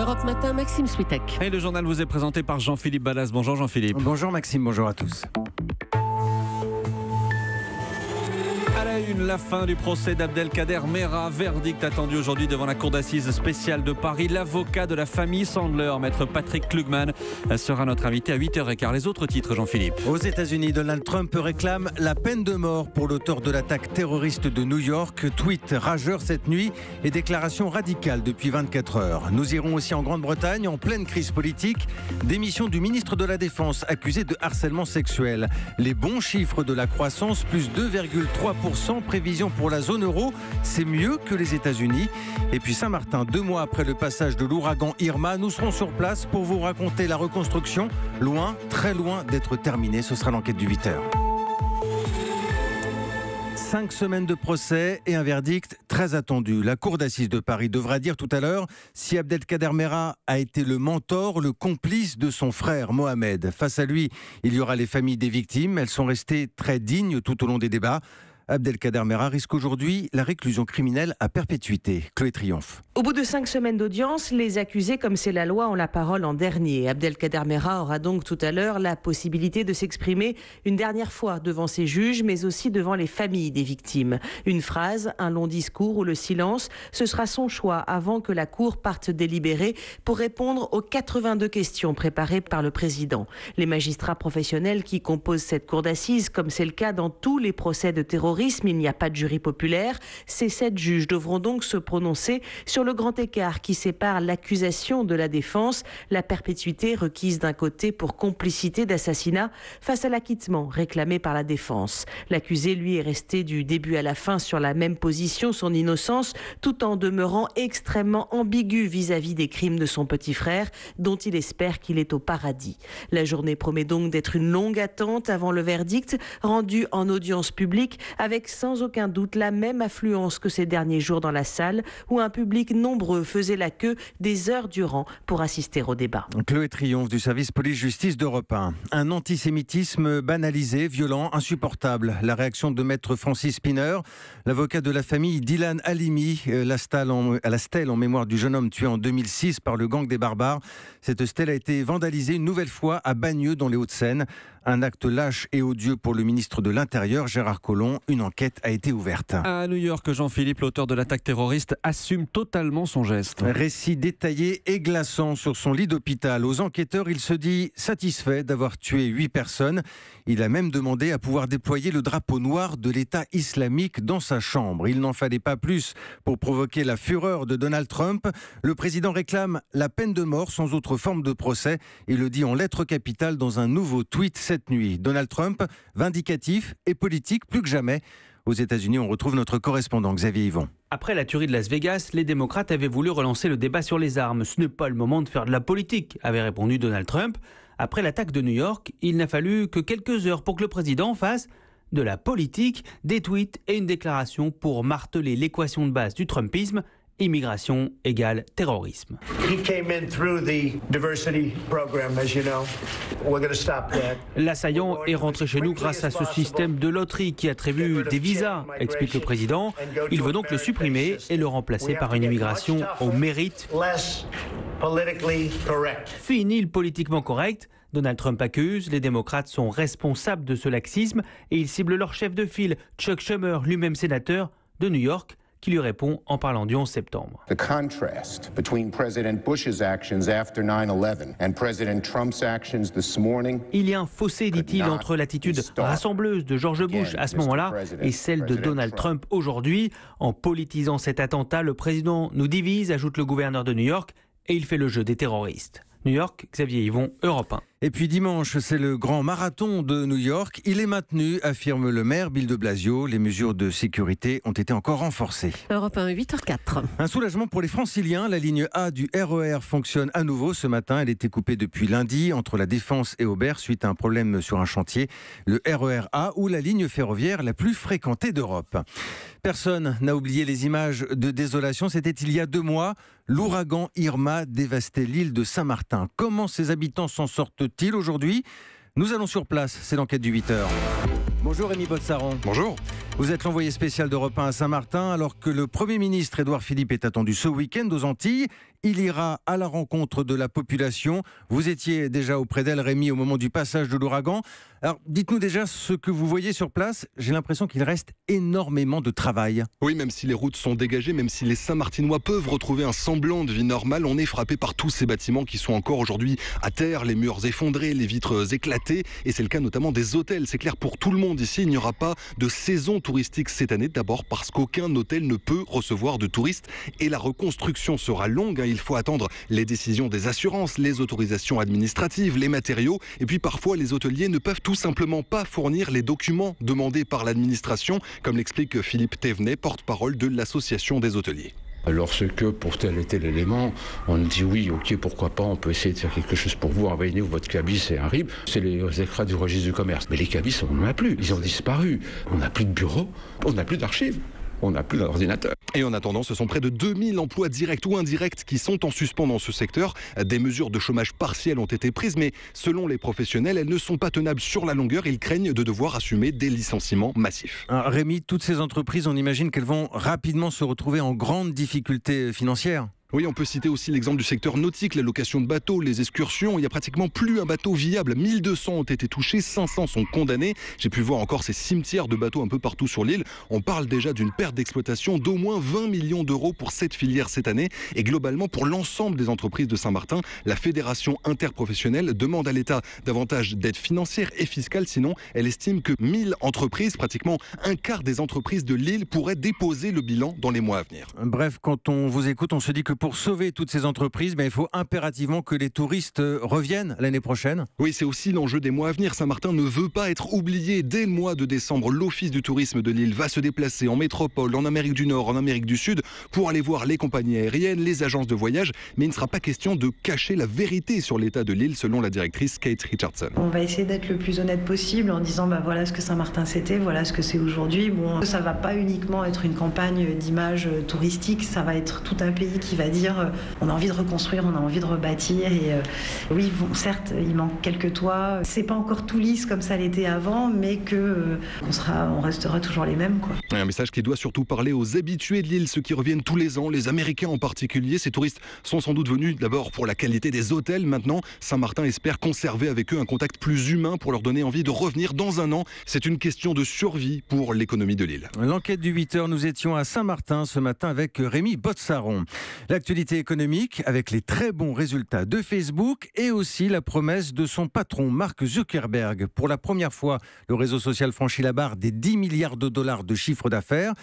Europe Matin, Maxime Switek. Et le journal vous est présenté par Jean-Philippe Ballas. Bonjour Jean-Philippe. Bonjour Maxime, bonjour à tous. À la une, la fin du procès d'Abdelkader Mera. Verdict attendu aujourd'hui devant la cour d'assises spéciale de Paris. L'avocat de la famille Sandler, maître Patrick Klugman, sera notre invité à 8h15. Les autres titres, Jean-Philippe. Aux États-Unis, Donald Trump réclame la peine de mort pour l'auteur de l'attaque terroriste de New York. Tweet rageur cette nuit et déclaration radicale depuis 24 heures. Nous irons aussi en Grande-Bretagne, en pleine crise politique. Démission du ministre de la Défense accusé de harcèlement sexuel. Les bons chiffres de la croissance, plus 2,3%. Prévision pour la zone euro, c'est mieux que les États-Unis. Et puis Saint-Martin, 2 mois après le passage de l'ouragan Irma, nous serons sur place pour vous raconter la reconstruction, loin, très loin d'être terminée. Ce sera l'enquête du 8h. 5 semaines de procès et un verdict très attendu. La cour d'assises de Paris devra dire tout à l'heure si Abdelkader Mera a été le mentor, le complice de son frère Mohamed. Face à lui, il y aura les familles des victimes. Elles sont restées très dignes tout au long des débats. Abdelkader Mera risque aujourd'hui la réclusion criminelle à perpétuité. Chloé Triomphe. Au bout de 5 semaines d'audience, les accusés, comme c'est la loi, ont la parole en dernier. Abdelkader Mera aura donc tout à l'heure la possibilité de s'exprimer une dernière fois devant ses juges, mais aussi devant les familles des victimes. Une phrase, un long discours ou le silence, ce sera son choix avant que la cour parte délibérer pour répondre aux 82 questions préparées par le président. Les magistrats professionnels qui composent cette cour d'assises, comme c'est le cas dans tous les procès de terrorisme, il n'y a pas de jury populaire. Ces 7 juges devront donc se prononcer sur le grand écart qui sépare l'accusation de la défense, la perpétuité requise d'un côté pour complicité d'assassinat face à l'acquittement réclamé par la défense. L'accusé, lui, est resté du début à la fin sur la même position, son innocence, tout en demeurant extrêmement ambigu vis-à-vis des crimes de son petit frère, dont il espère qu'il est au paradis. La journée promet donc d'être une longue attente avant le verdict, rendu en audience publique, avec sans aucun doute la même affluence que ces derniers jours dans la salle, où un public nombreux faisait la queue des heures durant pour assister au débat. Chloé Triomphe du service police-justice d'Europe 1. Un antisémitisme banalisé, violent, insupportable. La réaction de maître Francis Spinner, l'avocat de la famille d'Ilan Halimi, à la stèle en mémoire du jeune homme tué en 2006 par le gang des barbares. Cette stèle a été vandalisée une nouvelle fois à Bagneux dans les Hauts-de-Seine. Un acte lâche et odieux pour le ministre de l'Intérieur, Gérard Collomb. Une enquête a été ouverte. À New York, Jean-Philippe, l'auteur de l'attaque terroriste, assume totalement son geste. Récit détaillé et glaçant sur son lit d'hôpital. Aux enquêteurs, il se dit satisfait d'avoir tué 8 personnes. Il a même demandé à pouvoir déployer le drapeau noir de l'État islamique dans sa chambre. Il n'en fallait pas plus pour provoquer la fureur de Donald Trump. Le président réclame la peine de mort sans autre forme de procès. Il le dit en lettres capitales dans un nouveau tweet cette nuit. Donald Trump, vindicatif et politique plus que jamais. Aux États-Unis, on retrouve notre correspondant Xavier Yvon. Après la tuerie de Las Vegas, les démocrates avaient voulu relancer le débat sur les armes. Ce n'est pas le moment de faire de la politique, avait répondu Donald Trump. Après l'attaque de New York, il n'a fallu que quelques heures pour que le président fasse de la politique, des tweets et une déclaration pour marteler l'équation de base du Trumpisme. Immigration égale terrorisme. L'assaillant est rentré chez nous grâce à ce système de loterie qui attribue des visas, explique le président. Il veut donc le supprimer et le remplacer par une immigration au mérite. Fini le politiquement correct. Donald Trump accuse, les démocrates sont responsables de ce laxisme et ils ciblent leur chef de file, Chuck Schumer, lui-même sénateur de New York, qui lui répond en parlant du 11 septembre. The contrast between President Bush's actions after 9/11 and President Trump's actions this morning. Il y a un fossé, dit-il, entre l'attitude rassembleuse de George Bush à ce moment-là et celle de Donald Trump aujourd'hui. En politisant cet attentat, le président nous divise, ajoute le gouverneur de New York, et il fait le jeu des terroristes. New York, Xavier Yvon, Europe 1. Et puis dimanche, c'est le grand marathon de New York. Il est maintenu, affirme le maire Bill de Blasio. Les mesures de sécurité ont été encore renforcées. Europe 1, 8h04. Un soulagement pour les Franciliens. La ligne A du RER fonctionne à nouveau ce matin. Elle était coupée depuis lundi entre la Défense et Aubert suite à un problème sur un chantier. Le RER A ou la ligne ferroviaire la plus fréquentée d'Europe. Personne n'a oublié les images de désolation. C'était il y a 2 mois. L'ouragan Irma dévastait l'île de Saint-Martin. Comment ces habitants s'en sortent-ils aujourd'hui ? Nous allons sur place, c'est l'enquête du 8h. Bonjour Rémi Botsaron. Bonjour. Vous êtes l'envoyé spécial d'Europe 1 à Saint-Martin, alors que le Premier ministre Édouard Philippe est attendu ce week-end aux Antilles. Il ira à la rencontre de la population. Vous étiez déjà auprès d'elle, Rémi, au moment du passage de l'ouragan. Alors, dites-nous déjà ce que vous voyez sur place. J'ai l'impression qu'il reste énormément de travail. Oui, même si les routes sont dégagées, même si les Saint-Martinois peuvent retrouver un semblant de vie normale, on est frappé par tous ces bâtiments qui sont encore aujourd'hui à terre, les murs effondrés, les vitres éclatées. Et c'est le cas notamment des hôtels. C'est clair pour tout le monde ici, il n'y aura pas de saison touristique cette année. D'abord parce qu'aucun hôtel ne peut recevoir de touristes. Et la reconstruction sera longue. Il faut attendre les décisions des assurances, les autorisations administratives, les matériaux. Et puis parfois, les hôteliers ne peuvent tout simplement pas fournir les documents demandés par l'administration, comme l'explique Philippe Thévenet, porte-parole de l'association des hôteliers. Lorsque, pour tel et tel élément, on dit oui, ok, pourquoi pas, on peut essayer de faire quelque chose pour vous, envoyez-nous votre cabis et un RIB, c'est les écrans du registre du commerce. Mais les cabis, on n'en a plus, ils ont disparu. On n'a plus de bureau, on n'a plus d'archives. On n'a plus d'ordinateur. Et en attendant, ce sont près de 2000 emplois directs ou indirects qui sont en suspens dans ce secteur. Des mesures de chômage partiel ont été prises, mais selon les professionnels, elles ne sont pas tenables sur la longueur. Ils craignent de devoir assumer des licenciements massifs. Alors, Rémi, toutes ces entreprises, on imagine qu'elles vont rapidement se retrouver en grande difficulté financière. Oui, on peut citer aussi l'exemple du secteur nautique, la location de bateaux, les excursions. Il n'y a pratiquement plus un bateau viable. 1200 ont été touchés, 500 sont condamnés. J'ai pu voir encore ces cimetières de bateaux un peu partout sur l'île. On parle déjà d'une perte d'exploitation d'au moins 20 millions d'euros pour cette filière cette année. Et globalement, pour l'ensemble des entreprises de Saint-Martin, la Fédération interprofessionnelle demande à l'État davantage d'aide financière et fiscale. Sinon, elle estime que 1000 entreprises, pratiquement un quart des entreprises de l'île, pourraient déposer le bilan dans les mois à venir. Bref, quand on vous écoute, on se dit que pour sauver toutes ces entreprises, il faut impérativement que les touristes reviennent l'année prochaine. Oui, c'est aussi l'enjeu des mois à venir. Saint-Martin ne veut pas être oublié. Dès le mois de décembre, l'Office du tourisme de l'île va se déplacer en métropole, en Amérique du Nord, en Amérique du Sud, pour aller voir les compagnies aériennes, les agences de voyage. Mais il ne sera pas question de cacher la vérité sur l'état de l'île, selon la directrice Kate Richardson. On va essayer d'être le plus honnête possible en disant voilà ce que Saint-Martin c'était, voilà ce que c'est aujourd'hui. Bon, ça va pas uniquement être une campagne d'image touristique, ça va être tout un pays qui va dire on a envie de reconstruire, on a envie de rebâtir. Et oui, bon, certes, il manque quelques toits. C'est pas encore tout lisse comme ça l'était avant, mais on restera toujours les mêmes, quoi. Un message qui doit surtout parler aux habitués de l'île, ceux qui reviennent tous les ans, les Américains en particulier. Ces touristes sont sans doute venus d'abord pour la qualité des hôtels. Maintenant, Saint-Martin espère conserver avec eux un contact plus humain pour leur donner envie de revenir dans un an. C'est une question de survie pour l'économie de l'île. L'enquête du 8h, nous étions à Saint-Martin ce matin avec Rémi Botsaron. L'actualité économique avec les très bons résultats de Facebook et aussi la promesse de son patron Mark Zuckerberg. Pour la première fois, le réseau social franchit la barre des 10 milliards de dollars de chiffre d'affaires.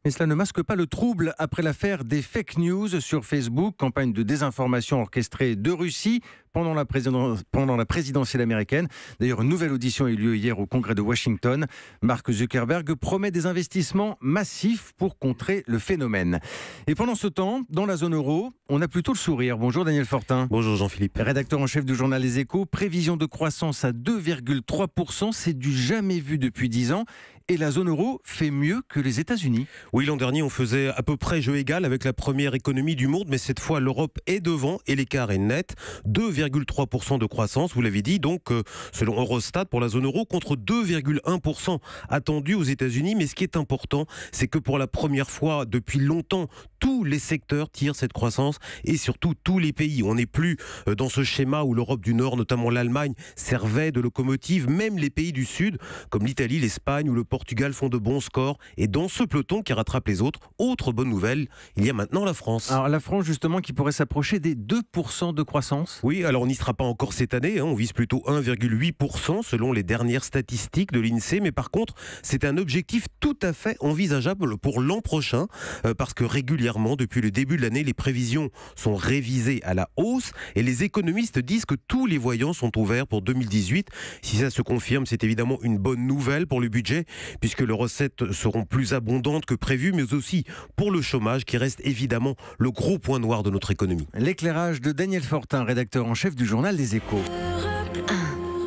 Mais cela ne masque pas le trouble après l'affaire des fake news sur Facebook, campagne de désinformation orchestrée de Russie pendant la présidentielle américaine. D'ailleurs, une nouvelle audition a eu lieu hier au Congrès de Washington. Mark Zuckerberg promet des investissements massifs pour contrer le phénomène. Et pendant ce temps, dans la zone euro, on a plutôt le sourire. Bonjour Daniel Fortin. Bonjour Jean-Philippe. Rédacteur en chef du journal Les Échos, prévision de croissance à 2,3%, c'est du jamais vu depuis 10 ans. Et la zone euro fait mieux que les États-Unis. Oui, l'an dernier, on faisait à peu près jeu égal avec la première économie du monde, mais cette fois, l'Europe est devant et l'écart est net. 2,3% de croissance, vous l'avez dit, donc selon Eurostat pour la zone euro, contre 2,1% attendu aux États-Unis. Mais ce qui est important, c'est que pour la première fois depuis longtemps, tous les secteurs tirent cette croissance et surtout tous les pays. On n'est plus dans ce schéma où l'Europe du Nord, notamment l'Allemagne, servait de locomotive. Même les pays du Sud, comme l'Italie, l'Espagne ou le Portugal font de bons scores. Et dans ce peloton qui rattrape les autres, autre bonne nouvelle, il y a maintenant la France. Alors la France justement qui pourrait s'approcher des 2% de croissance. Oui, alors on n'y sera pas encore cette année, on vise plutôt 1,8% selon les dernières statistiques de l'INSEE. Mais par contre, c'est un objectif tout à fait envisageable pour l'an prochain parce que régulièrement, depuis le début de l'année, les prévisions sont révisées à la hausse et les économistes disent que tous les voyants sont ouverts pour 2018. Si ça se confirme, c'est évidemment une bonne nouvelle pour le budget puisque les recettes seront plus abondantes que prévu, mais aussi pour le chômage qui reste évidemment le gros point noir de notre économie. L'éclairage de Daniel Fortin, rédacteur en chef du journal Les Échos.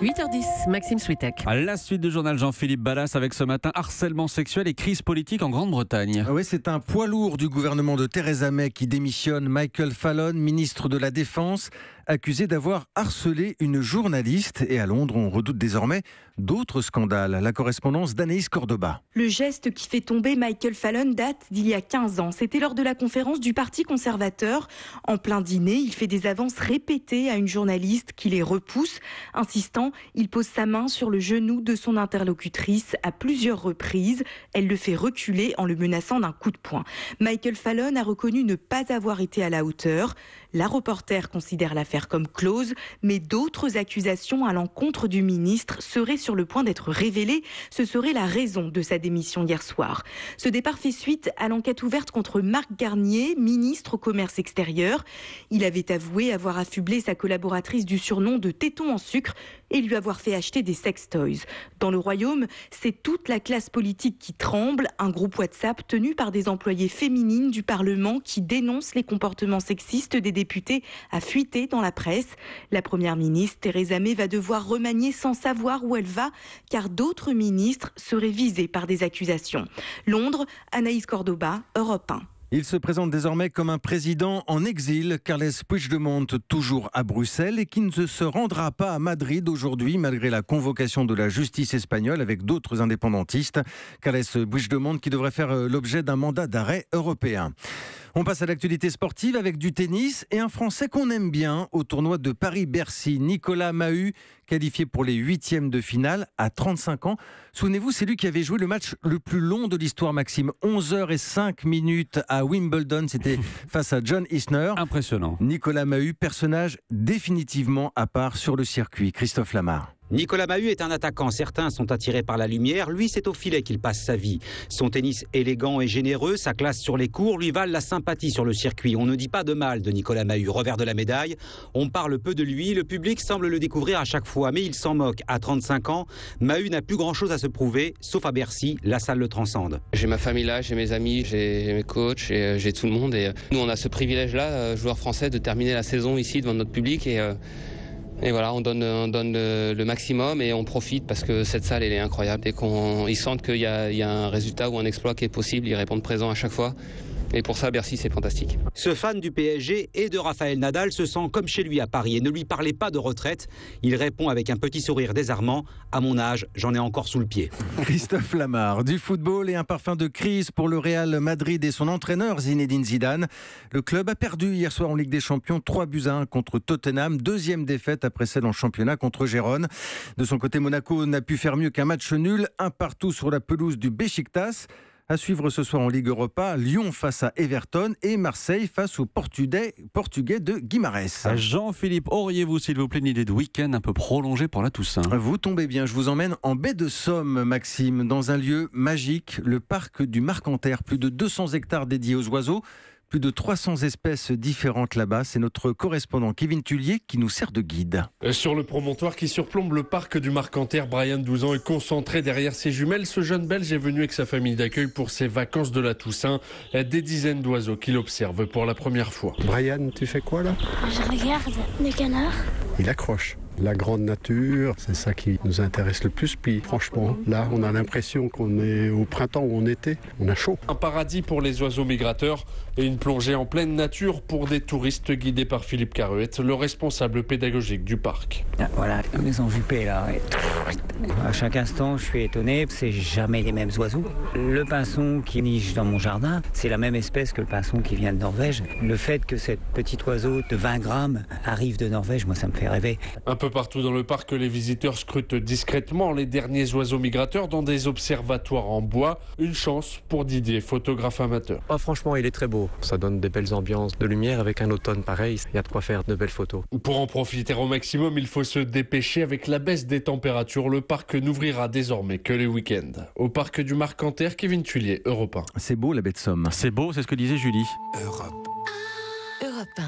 8h10, Maxime Switek. À la suite du journal Jean-Philippe Ballas avec ce matin harcèlement sexuel et crise politique en Grande-Bretagne. Oui, c'est un poids lourd du gouvernement de Theresa May qui démissionne. Michael Fallon, ministre de la Défense, accusé d'avoir harcelé une journaliste. Et à Londres, on redoute désormais d'autres scandales. La correspondance d'Anaïs Cordoba. Le geste qui fait tomber Michael Fallon date d'il y a 15 ans. C'était lors de la conférence du Parti conservateur. En plein dîner, il fait des avances répétées à une journaliste qui les repousse. Insistant, il pose sa main sur le genou de son interlocutrice à plusieurs reprises. Elle le fait reculer en le menaçant d'un coup de poing. Michael Fallon a reconnu ne pas avoir été à la hauteur. La reporter considère l'affaire comme close, mais d'autres accusations à l'encontre du ministre seraient sur le point d'être révélées. Ce serait la raison de sa démission hier soir. Ce départ fait suite à l'enquête ouverte contre Marc Garnier, ministre au commerce extérieur. Il avait avoué avoir affublé sa collaboratrice du surnom de téton en sucre et lui avoir fait acheter des sextoys. Dans le Royaume, c'est toute la classe politique qui tremble. Un groupe WhatsApp tenu par des employées féminines du Parlement qui dénoncent les comportements sexistes des députés a fuité dans la presse. La première ministre, Theresa May, va devoir remanier sans savoir où elle va, car d'autres ministres seraient visés par des accusations. Londres, Anaïs Cordoba, Europe 1. Il se présente désormais comme un président en exil, Carles Puigdemont, toujours à Bruxelles, et qui ne se rendra pas à Madrid aujourd'hui, malgré la convocation de la justice espagnole avec d'autres indépendantistes. Carles Puigdemont qui devrait faire l'objet d'un mandat d'arrêt européen. On passe à l'actualité sportive avec du tennis et un Français qu'on aime bien au tournoi de Paris-Bercy, Nicolas Mahut, qualifié pour les 8e de finale à 35 ans. Souvenez-vous, c'est lui qui avait joué le match le plus long de l'histoire, Maxime. 11h05 à Wimbledon, c'était face à John Isner. Impressionnant. Nicolas Mahut, personnage définitivement à part sur le circuit. Christophe Lamar. Nicolas Mahut est un attaquant. Certains sont attirés par la lumière. Lui, c'est au filet qu'il passe sa vie. Son tennis élégant et généreux, sa classe sur les courts lui valent la sympathie sur le circuit. On ne dit pas de mal de Nicolas Mahut. Revers de la médaille, on parle peu de lui. Le public semble le découvrir à chaque fois, mais il s'en moque. À 35 ans, Mahut n'a plus grand-chose à se prouver, sauf à Bercy. La salle le transcende. J'ai ma famille là, j'ai mes amis, j'ai mes coachs et j'ai tout le monde. Et nous, on a ce privilège-là, joueurs français, de terminer la saison ici devant notre public et voilà, on donne le maximum et on profite parce que cette salle, elle est incroyable. Dès qu'ils sentent qu'il y a un résultat ou un exploit qui est possible, ils répondent présent à chaque fois. Et pour ça, Bercy, c'est fantastique. Ce fan du PSG et de Raphaël Nadal se sent comme chez lui à Paris et ne lui parlez pas de retraite. Il répond avec un petit sourire désarmant. À mon âge, j'en ai encore sous le pied. Christophe Lamar, du football et un parfum de crise pour le Real Madrid et son entraîneur Zinedine Zidane. Le club a perdu hier soir en Ligue des Champions 3-1 contre Tottenham. Deuxième défaite après celle en championnat contre Gérone. De son côté, Monaco n'a pu faire mieux qu'un match nul, 1-1 sur la pelouse du Beşiktaş. À suivre ce soir en Ligue Europa, Lyon face à Everton et Marseille face aux Portugais de Guimarães. Jean-Philippe, auriez-vous s'il vous plaît une idée de week-end un peu prolongé pour la Toussaint? Vous tombez bien, je vous emmène en baie de Somme, Maxime, dans un lieu magique, le parc du Marcanterre. Plus de 200 hectares dédiés aux oiseaux. Plus de 300 espèces différentes là-bas. C'est notre correspondant Kevin Tullier qui nous sert de guide. Sur le promontoire qui surplombe le parc du Marcanterre, Brian, 12 ans, est concentré derrière ses jumelles. Ce jeune Belge est venu avec sa famille d'accueil pour ses vacances de la Toussaint. Des dizaines d'oiseaux qu'il observe pour la première fois. Brian, tu fais quoi là? Je regarde les canards. Il accroche. La grande nature, c'est ça qui nous intéresse le plus. Puis franchement, là, on a l'impression qu'on est au printemps où on était. On a chaud. Un paradis pour les oiseaux migrateurs et une plongée en pleine nature pour des touristes guidés par Philippe Caruette, le responsable pédagogique du parc. Voilà, la maison jupée là. À chaque instant, je suis étonné. C'est jamais les mêmes oiseaux. Le pinson qui niche dans mon jardin, c'est la même espèce que le pinson qui vient de Norvège. Le fait que cet petit oiseau de 20 grammes arrive de Norvège, moi, ça me fait rêver. Un peu partout dans le parc, les visiteurs scrutent discrètement les derniers oiseaux migrateurs dans des observatoires en bois. Une chance pour Didier, photographe amateur. Franchement, il est très beau. Ça donne des belles ambiances de lumière avec un automne pareil. Il y a de quoi faire de belles photos. Pour en profiter au maximum, il faut se dépêcher. Avec la baisse des températures, le parc n'ouvrira désormais que les week-ends. Au parc du Marcanterre, Kevin Tullier, Europe 1. C'est beau la baie de Somme. C'est beau, c'est ce que disait Julie. Europe 1.